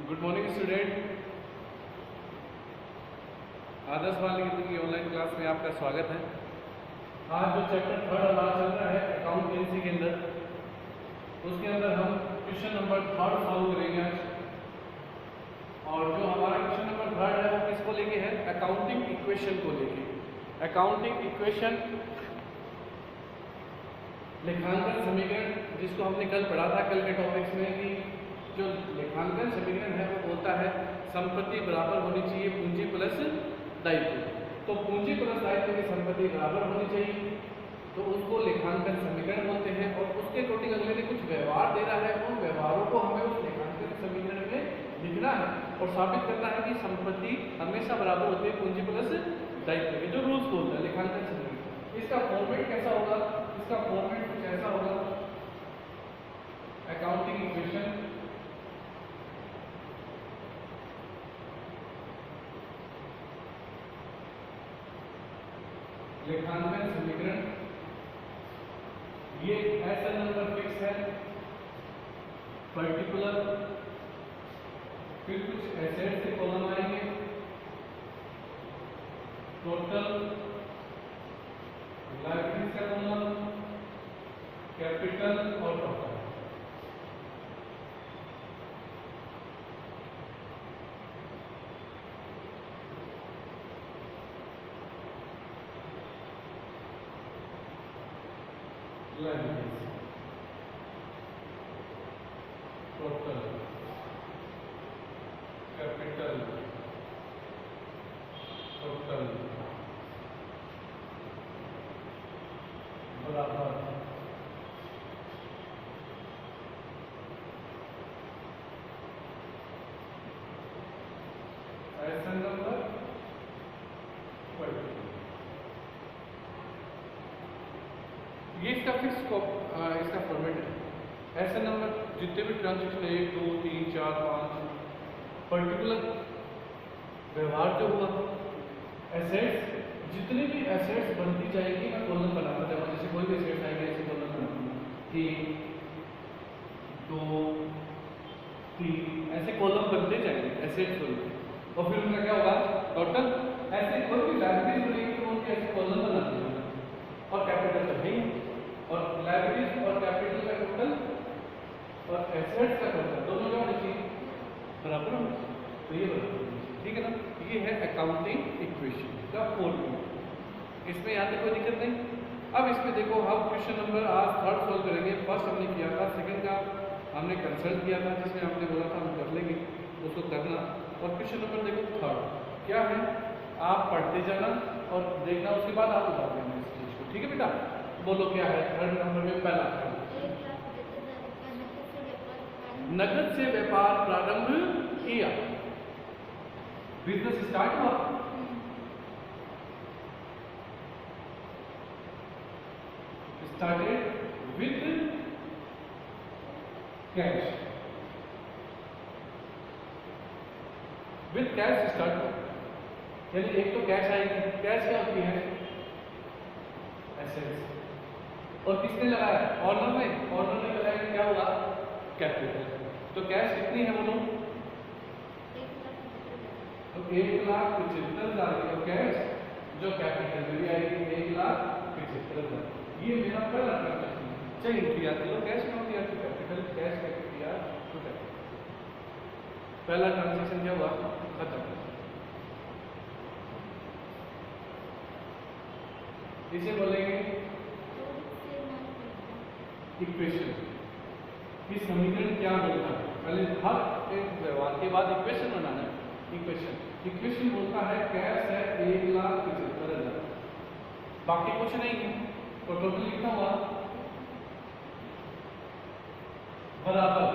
Good morning student. आदर्श वाले की online class में आपका स्वागत है। आज जो चैप्टर थर्ड हमारा चल रहा है अकाउंटेंसी के अंदर, उसके अंदर हम क्वेश्चन नंबर थर्ड सॉल्व करेंगे आज। और जो हमारा क्वेश्चन नंबर थर्ड है वो किसको लेके है? अकाउंटिंग इक्वेशन को लेके। अकाउंटिंग इक्वेशन लेखांकन समीकरण, जिसको हमने कल पढ़ा था कल के टॉपिक्स में कि जो लेखांकन समीकरण है वो बोलता है संपत्ति बराबर होनी चाहिए पूंजी प्लस दायित्व। तो पूंजी प्लस दायित्व की संपत्ति बराबर होनी चाहिए, तो उसको लेखांकन समीकरण बोलते हैं। और उसके अकॉर्डिंग अगले ने कुछ व्यवहार दे रहा है, उन व्यवहारों को हमें उस लेखांकन समीकरण में लिखना है और साबित करना है कि संपत्ति हमेशा बराबर होती है पूंजी प्लस दायित्व के, जो रूल्स बोलता है लेखांकन समीकरण। इसका फॉर्मेट कैसा होगा? इसका फॉर्मेट कुछ ऐसा होगा, अकाउंटिंग इक्वेशन लेखांकन समीकरण, ये ऐसा नंबर फिक्स है, पर्टिकुलर, फिर कुछ एसेट से कॉलम आएंगे, टोटल, लायबिलिटीज का कॉलम, कैपिटल और total. Liabilities, total, capital, total बराबर ऐसा नंबर पर्टिकुलर। ये इसका फिक्स इसका फॉर्मेट है। ऐसा नंबर जितने भी ट्रांजेक्शन 1 2 3 4 5 पर्टिकुलर व्यवहार जो हुआ, एसेट्स, जितनी भी एसेट्स बनती जाएगी मैं कॉलम बनाता जाऊंगा। जैसे कोई भी एसेट्स आएगी ऐसे कॉलम बनाऊंगा, 3 2 3 ऐसे कॉलम बनते जाएंगे एसेट्स होंगे। और फिर उनका क्या होगा? टोटल। ऐसे कोई भी लायबिलिटीज बनेगी तो उनके ऐसे कॉलम बनाते हैं। और कैपिटल तो है ही, और लायबिलिटीज और कैपिटल का टोटल और एसेट्स का टोटल दोनों क्या होना चाहिए? बराबर होना चाहिए। तो ये बराबर होना चाहिए, ठीक है ना? ये है अकाउंटिंग इक्वेशन का फॉर्मूला। इसमें यहाँ तक कोई दिक्कत नहीं। अब इसमें देखो हम क्वेश्चन नंबर आज थर्ड सॉल्व करेंगे। फर्स्ट हमने किया था, सेकंड का हमने कंसल्ट किया था जिसमें हमने बोला था हम कर लेंगे, उसको करना। और क्वेश्चन नंबर देखो थर्ड क्या है, आप पढ़ते जाना और देखना, उसके बाद आप बता देना इस चीज को, ठीक है बेटा? बोलो क्या है थर्ड नंबर में? पहला, नकद से व्यापार प्रारंभ किया, बिजनेस स्टार्ट हुआ। Started with cash, with cash start हुआ। यानी एक तो कैश आएगी। कैश क्या होती है? एसेट्स। और किसने लगाया? ऑनर ने। ऑनर ने लगाया, क्या हुआ? कैपिटल। तो कैश कितनी है बोलो? तो 1,75,000 की कैश जो कैपिटल में भी आएगी 1,75,000। ये मेरा पहला ट्रांजेक्शन है। चलिए एंट्री आती है कैश में होती है तो कैपिटल, कैश कैपिटल या तो कैपिटल। पहला ट्रांजेक्शन क्या हुआ? खत्म। इसे बोलेंगे इक्वेशन। ये समीकरण क्या बोलता है? पहले हर एक व्यवहार के बाद इक्वेशन बनाना है। इक्वेशन बोलता है कैश है 1,75,000, बाकी कुछ नहीं है, तो टोटल लिखना हुआ बराबर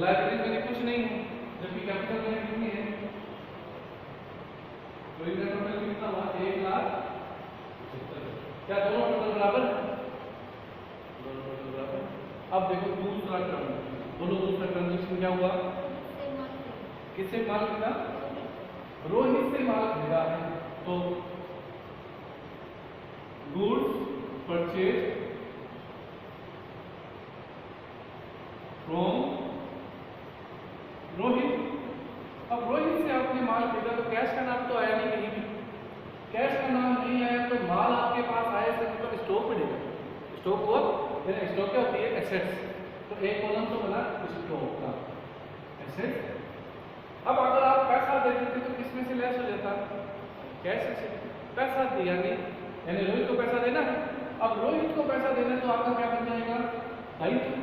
लायबिलिटीज में कुछ नहीं है जबकि कैपिटल में कितनी है, तो इनका टोटल लिखना हुआ 1,75,000। क्या दोनों टोटल बराबर है? दोनों टोटल बराबर। अब देखो दूसरा ट्रांजेक्शन, बोलो दूसरा ट्रांजेक्शन क्या हुआ? किससे माल खरीदा? रोहित से माल खरीदा है, तो गुड्स परचेज फ्रॉम रोहित, अब रोहित से आपने माल खरीदा तो कैश का नाम तो आया नहीं कहीं भी, कैश का नाम नहीं आया तो माल आपके पास आया से मतलब स्टॉक मिलेगा। स्टॉक हुआ, स्टॉक क्या होती है? एसेट्स। तो एक कॉलम तो बना स्टॉक का, एसेट्स। अब अगर आप पैसा दे देते तो किसमें से लेस हो जाता? कैश से। पैसा दिया नहीं, यानी रोहित को पैसा देना है। अब रोहित को पैसा देना है तो आपका क्या बन जाएगा? दायित्व।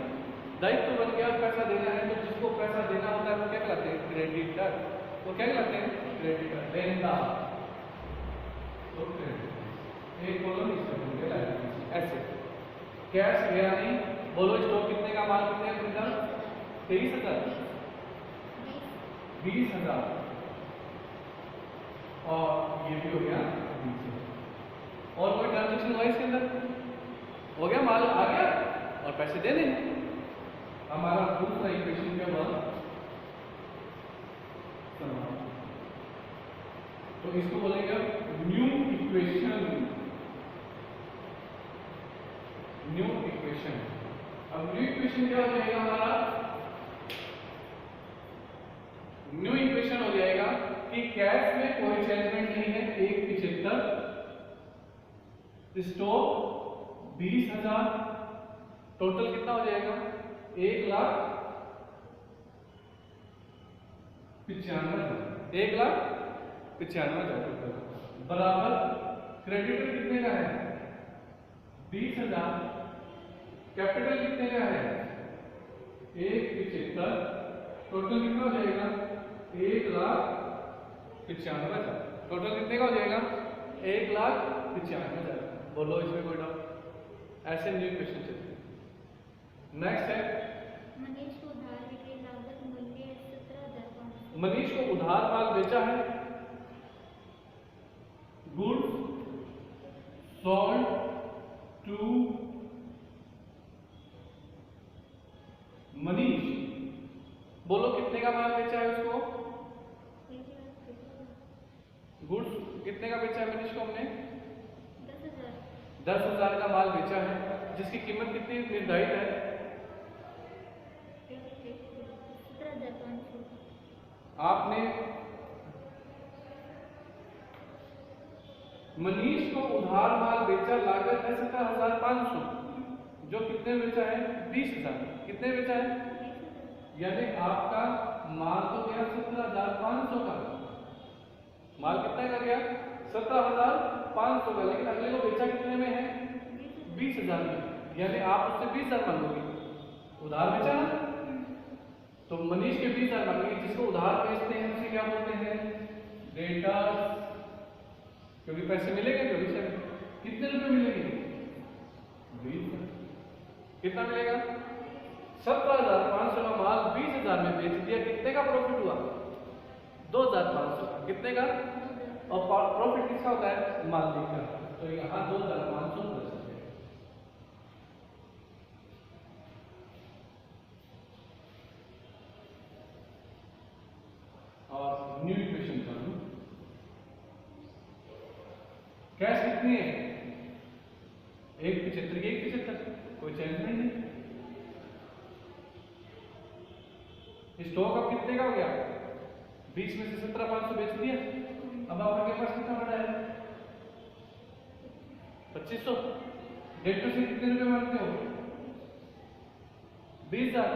दायित्व बन गया, पैसा देना है तो जिसको पैसा देना होता है वो क्या कहलाते हैं? क्रेडिटर। वो क्या कहलाते हैं? क्रेडिटर, देनदार। तो एक कॉलम इसमें बन गया ऐसे। कैश गया नहीं, बोलो स्टॉक कितने का, माल कितने का खरीदा? 23,000, 20,000 और ये भी हो गया 20,000। और कोई ट्रांजेक्शन हुआ इसके अंदर? हो गया, माल आ गया और पैसे देने। हमारा दूसरा इक्वेशन क्या हुआ? तो इसको बोलेंगे न्यू इक्वेशन। New equation. अब न्यू इक्वेशन क्या हो जाएगा हमारा? न्यू इक्वेशन हो जाएगा कि कैश में कोई चेंजमेंट नहीं है, 1,75, स्टॉक 20,000, टोटल कितना हो जाएगा? 1,95,000, 1,95,000 बराबर क्रेडिटर कितने का है? 20,000। कैपिटल कितने का है? 1,75, टोटल कितना हो जाएगा? 1,95,000। टोटल कितने का हो जाएगा? 1,95,000। बोलो इसमें कोई डाउट? ऐसे न्यू क्वेश्चन चलते हैं। नेक्स्ट है मनीष को उधार बिक्री लागत मूल्य 17,500। मनीष को उधार माल बेचा है, गुड्स सोल्ड टू मनीष। बोलो कितने का माल बेचा है उसको? गुड्स कितने का बेचा है मनीष को? हमने 10,000 का माल बेचा है, जिसकी कीमत कितनी निर्धारित है? 17,500। आपने मनीष को उधार माल बेचा, लागत है 17,500, जो कितने बेचा है? 20,000। कितने बेचा है? यानी आपका माल तो गया 17,500 का। माल कितने का गया? 17,500 का, लेकिन अगले को बेचा कितने में है? 20,000 में। यानी आप उससे 20,000 मांगोगे, उधार बेचा ना, तो मनीष के 20,000 मांगेंगे। जिसको उधार बेचते हैं उसे क्या बोलते हैं? डेटर्स। क्योंकि पैसे मिलेंगे कभी से। कितने रुपए मिलेंगे? 20,000। कितना मिलेगा? 17,500 का माल 20,000 में बेच दिया। कितने का प्रॉफिट हुआ? 2,500। कितने का? और प्रॉफिट किसका होता है? मालिक का। तो यहाँ 2,500 प्लस है। और न्यू इक्वेशन कर लूं। कैश कितनी है? 1,75, कोई चेंजमेंट नहीं। स्टॉक अब कितने का हो गया? 20 में से 17,500 बेच दिया। अब आपके पास कितना बड़ा है? 2,500। डेटो से कितने रुपए मांगते हो? 20,000।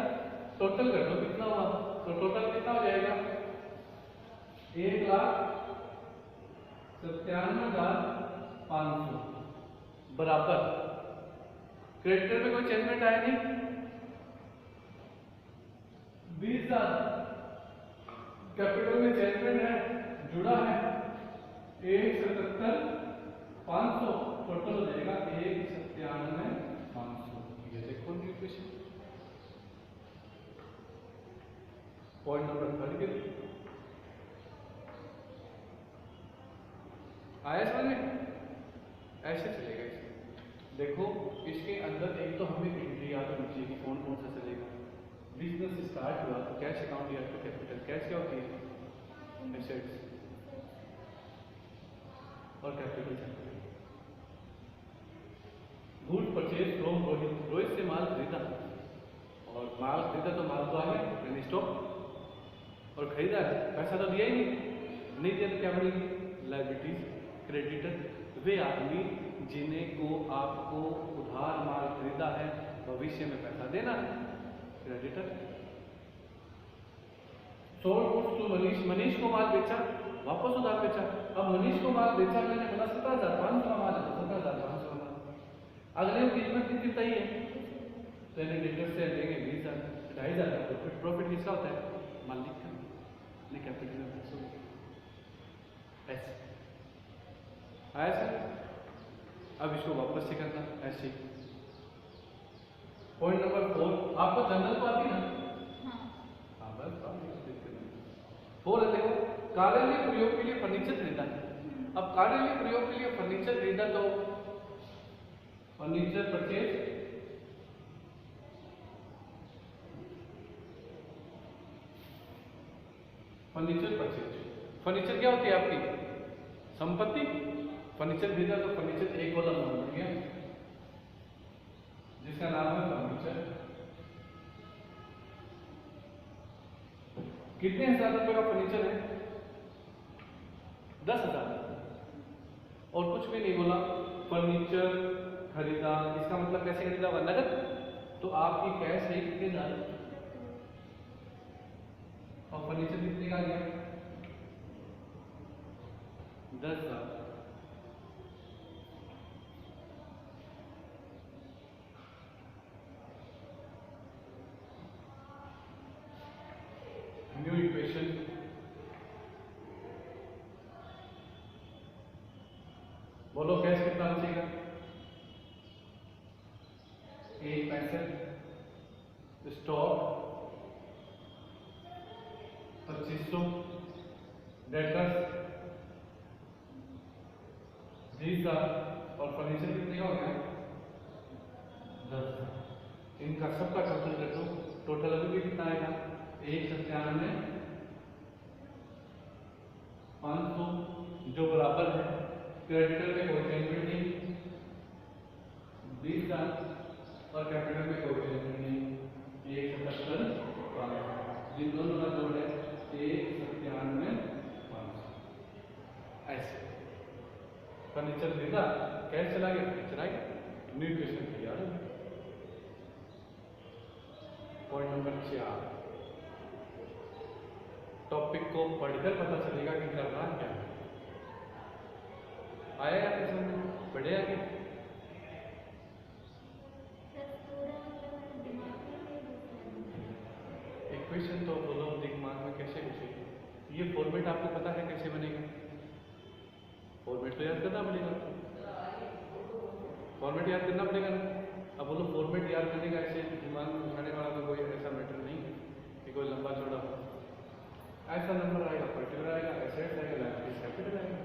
टोटल कर दो कितना हुआ? तो टोटल कितना हो जाएगा? 1,97,500 बराबर क्रेडिटर में कोई चेंजमेंट आया नहीं। 20,000 कैपिटल में चेंजमेंट है, जुड़ा है 1,77,500। टोटल हो जाएगा 1,97,500। ये देखो इक्वेशन। पॉइंट नंबर 3 के लिए आया समझ में? ऐसे चलेगा इसमें। देखो इसके अंदर एक तो हमें एंट्री याद होनी चाहिए कि कौन कौन सा चलेगा। बिजनेस स्टार्ट हुआ तो कैश अकाउंट या तो कैपिटल। कैश क्या होती है? एसेट्स। और capital capital. Good purchase from Rohit. Rohit से माल खरीदा और माल खरीदा तो माल तो आ गया, यानी स्टॉक। और खरीदा है, पैसा तो दिया ही नहीं दिया तो क्या बढ़ेगी? लायबिलिटीज। क्रेडिटर वे आदमी जिन्हें को आपको उधार माल खरीदा है, भविष्य में पैसा देना है, creditor. Sold goods to Manish, Manish को माल बेचा, वापस उधार बेचा। अब मनीष को माल बेचा मैंने, बोला 17,500 का माल है, 17,500 का माल। अगले कीमत कितनी तय है? पहले डेटर से लेंगे 20,000, 2,500 का प्रॉफिट किसका होता है? मालिक का, नहीं कैपिटल ऐसे आया सर। अब इसको वापस से करना ऐसे। पॉइंट नंबर 4, आपको जनरल तो आती ना? हाँ बस 4 है, देखो कार्यालय प्रयोग के लिए फर्नीचर खरीदा है। अब कार्यालय प्रयोग के लिए फर्नीचर खरीदा तो furniture purchase, furniture purchase. Furniture क्या होती है आपकी? संपत्ति। फर्नीचर खरीदा तो फर्नीचर एक कॉलम बन गया जिसका नाम है फर्नीचर। कितने हजार रुपए का फर्नीचर है? 10,000। और कुछ भी नहीं बोला, फर्नीचर खरीदा, इसका मतलब कैसे खरीदा? नगद। तो आपकी कैश है कितने हजार, और फर्नीचर कितने का आ गया? 10,000। न्यू इक्वेशन, बोलो कैश कितना बचेगा? 1 पैसे, स्टॉक 2500, डेटर्स 20,000, और फर्नीचर कितने का हो गया? 10,000। इनका सबका टोटल कर दो, टोटल अभी भी कितना आएगा? 197,500, जो बराबर है क्रेडिटर में कोएफिशिएंट नहीं, 20,000, और कैपिटल में कोएफिशिएंट नहीं, 177,500। जिन दोनों का जोड़ है 197,500। ऐसे फर्नीचर खरीदा, कैश चला गया, फर्नीचर आ गया, न्यू इक्वेशन तैयार हो गई। पॉइंट नंबर 4, टॉपिक को पढ़कर पता चलेगा कि करना क्या है। आएगा तो समझ बढ़ेगा कि इक्वेशन तो बोलो दिमाग में कैसे घुसेगी? ये फॉर्मेट आपको पता है कैसे बनेगा? फॉर्मेट तो याद करना पड़ेगा, फॉर्मेट याद करना पड़ेगा ना। अब बोलो फॉर्मेट याद करने का ऐसे दिमाग में घुसाने वाला तो कोई ऐसा मैटर नहीं है कि कोई लंबा चौड़ा हो। ऐसा नंबर आएगा, पर्टिकुलर आएगा, एसेट्स आएगा, लायबिलिटीज कैपिटल आएगा।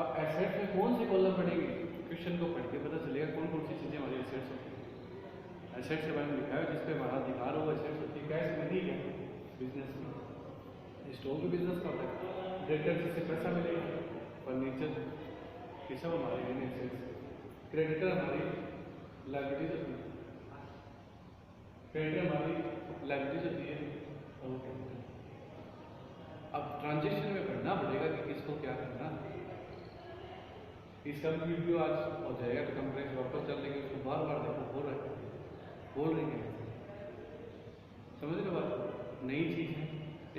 अब एसेट्स में कौन से कॉलम पड़ेंगे? क्वेश्चन को पढ़ के पता चलेगा कौन कौन सी चीजें हमारी एसेट्स होती है। एसेट्स के बारे में लिखा है जिस पे हमारा अधिकार हो, एसेट्स होती है। कैश में नहीं है, बिजनेस में, स्टोर के बिजनेस का होता है। डेटर जिससे पैसा मिलेगा, फर्नीचर, ये सब हमारे एसेट्स। क्रेडिटर हमारी लायबिलिटीज होती है, क्रेडिटर हमारी लायबिलिटीज होती है। अब ट्रांजेक्शन में पढ़ना पड़ेगा कि किसको क्या करना है। इसका भी वीडियो आज हो जाएगा तो कंप्रेस वापस चल लेंगे, उसको बार बार देखो, बोल रही है, समझ लो बात। नई चीज़ है,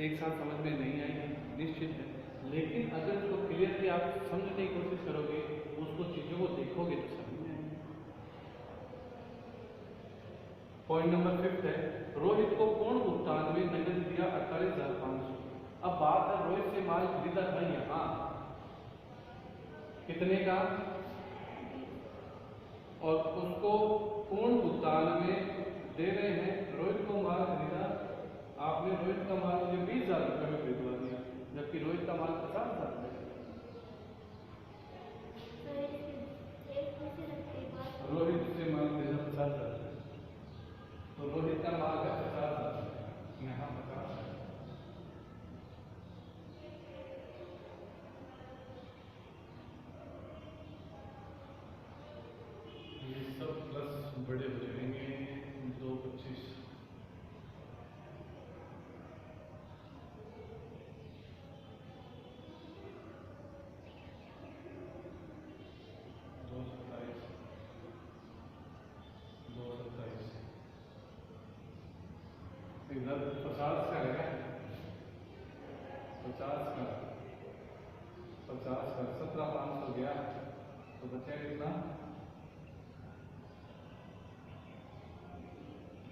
एक साथ समझ में नहीं आएगी निश्चित है, लेकिन अगर उसको क्लियरली आप समझने की कोशिश करोगे, उसको चीज़ों को देखोगे तो समझ में आएगी। पॉइंट नंबर 5 है, रोहित को पूर्ण भुगतान में नकद दिया 48,500। अब बात है रोहित से माल खरीदा था यहाँ कितने का, और उसको पूर्ण भुगतान में दे रहे हैं। रोहित को माल खरीदा, आपने रोहित का माल मुझे 20,000 रुपये में खरीदवा दिया, जबकि रोहित का माल 50,000 रुपये। रोहित से माल खरीदा 50,000, तो रोहित का माल है 50,000, यहाँ 50,000। ये सब प्लस बड़े हो जाएंगे 225। इधर 50 का है, 50 का 17,500 गया तो बचा कितना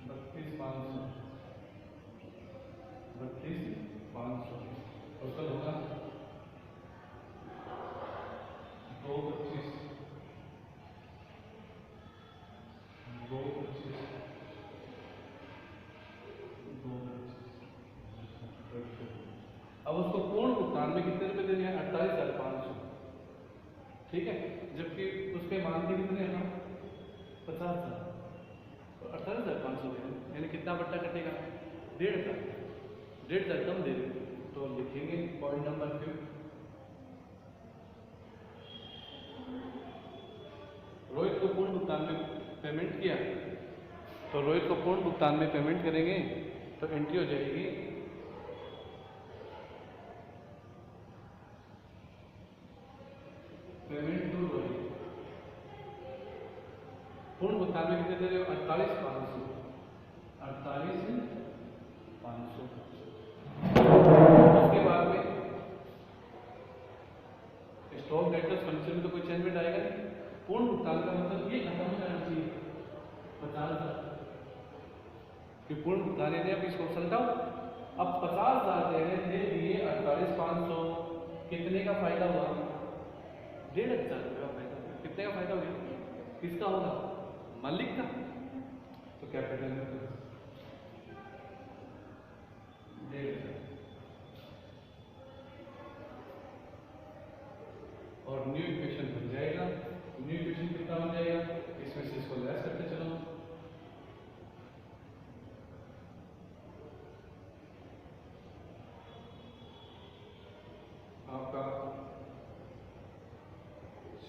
32,500 और कल होगा 2,25 अब उसको पूर्ण भुगतान में कितने रुपए देने हैं 48,500, ठीक है, जबकि उसके मानते कितने हैं ना 50,000, तो 48,500 यानी कितना बट्टा कटेगा 1,500 कम दे देंगे। तो लिखेंगे पॉइंट नंबर 5, रोहित को पूर्ण भुगतान में पेमेंट किया, तो रोहित को पूर्ण भुगतान में पेमेंट करेंगे तो एंट्री हो जाएगी पेमेंट टू रोहित। पूर्ण भुगतान में कितने दे रहे हो 48,500 उसके बाद में स्टॉक डेटर्स फंक्शन में तो कोई चेंजमेंट आएगा नहीं। पूर्ण भुगतान का मतलब ये खत्म हो जाना चाहिए 50,000 कि पूर्ण भुगतान है अब इसको समझाओ। अब 50,000 दे रहे थे दिए 48,500, कितने का फायदा हुआ 1,500 रुपये का फायदा। कितने का फायदा हो गया किसका होगा मालिक का, तो कैपिटल में 1,500 और न्यू इक्वेशन बन जाएगा। न्यू इक्वेशन कितना बन जाएगा इसमें से इसको लेस करते चलो, आपका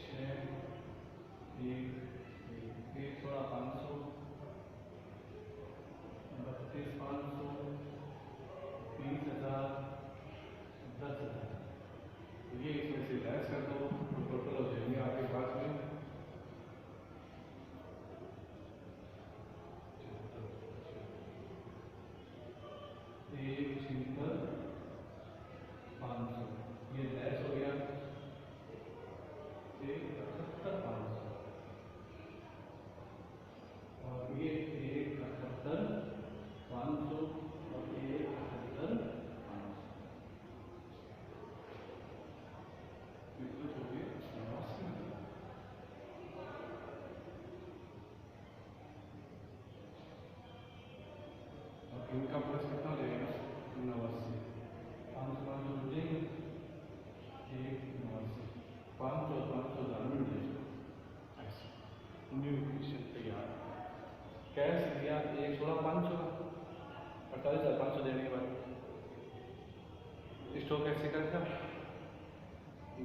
16,500 32,500 30,000 10,000, ये इसमें से लेस कर दो तो टोटल हो जाएंगे आपके पास में 1,76,500, ये लेस हो गया 1,78,500 और ये 1,78,500 और 1,78,500 इनका प्लस कितना हो जाएगा 89, 500 हो जाएंगे 1,89, 500 मिल जाएगा। न्यू इक्वेशन तैयार। कैश दिया 1,16,500 का 48,500 देने के बाद स्टॉक कैसे करेगा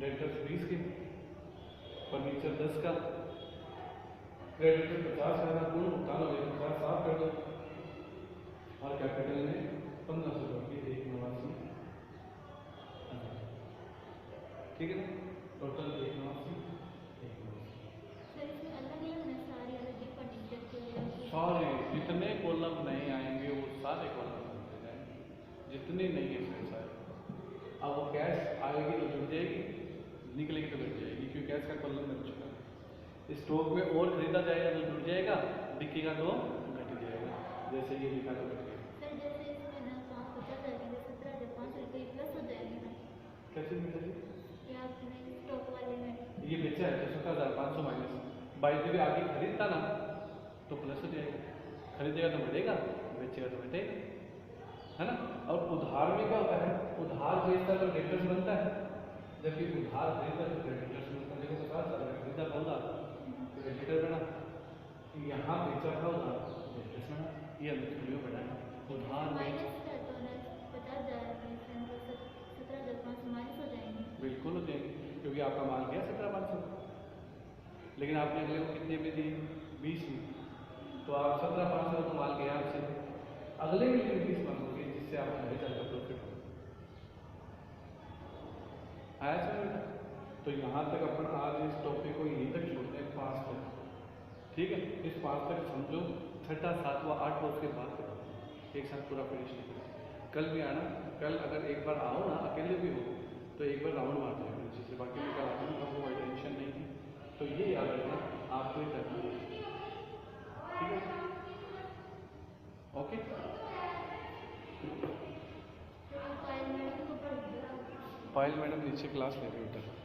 डेटर्स 20 के, फर्नीचर 10 का, क्रेडिटर 50 का, पूर्ण भुगतान हो जाएगा 50 साफ कर दो और कैपिटल में 1,500 रुपये 1,89, ठीक है ना, टोटल 1,89। सर इसमें अलग-अलग ना सारे अलग ही फर्नीचर के सारे जितने कॉलम नहीं आएंगे वो सारे कॉलम बनते जाएंगे, जितने नहीं है फ्रेंड्स आए। अब वो कैश आएगी तो जुड़ जाएगी, निकलेगी तो घट जाएगी क्योंकि कैश का कॉलम बन चुका है। स्टॉक में और खरीदा जाएगा तो जुड़ जाएगा, बिकेगा तो घट जाएगा, जैसे ये लिखा तो घट गया। सर जैसे इसमें ना 50,000 के 17,500 रुपये प्लस हो जाएंगे ना, कैसे मिलेगी या आपने स्टॉक वाले में ये बेचा है तो 17,500 माइनस बाई द वे आगे खरीदता ना तो प्लस हो जाएगा, खरीदेगा तो बढ़ेगा, बेचेगा तो घटेगा, है ना। और उधार में क्या होता है, उधार बेचता तो डेटर्स बनता है, जबकि उधार देता तो क्रेडिटर्स बनता है। देखो 50,000 खरीदा था उधार क्रेडिटर बना, यहाँ बेचा था उधार डेटर्स बना, ये अंदर क्लियर बढ़ाया उधार में माइनस का तो ना 50,000 में 17,500 माइनस हो जाएंगे। बिल्कुल हो जाएंगे क्योंकि आपका माल गया 17,500, लेकिन आपने अगले को कितने में दी 20 में, तो आप 17,500 तो माल गया आपसे, अगले में 20 मांगोगे जिससे आपको 2,500 का प्रॉफिट हो आया सर बेटा। तो यहाँ तक अपन आज इस टॉपिक को यहीं तक छोड़ते हैं 5 तक, ठीक है। इस 5 तक समझो, छठा 7वां 8वां उसके बाद करो। एक साथ पूरा फिनिश नहीं करें। कल भी आना, कल अगर एक बार आओ ना, अकेले भी हो तो एक बार राउंड मार जाए नीचे से, बाकी मैं कल आता हूँ, आपको कोई टेंशन नहीं है। तो ये याद रखना आपको ही करना है, ठीक है? ओके। पायल मैडम को पढ़ दिया। पायल मैडम नीचे क्लास ले रही है बेटा।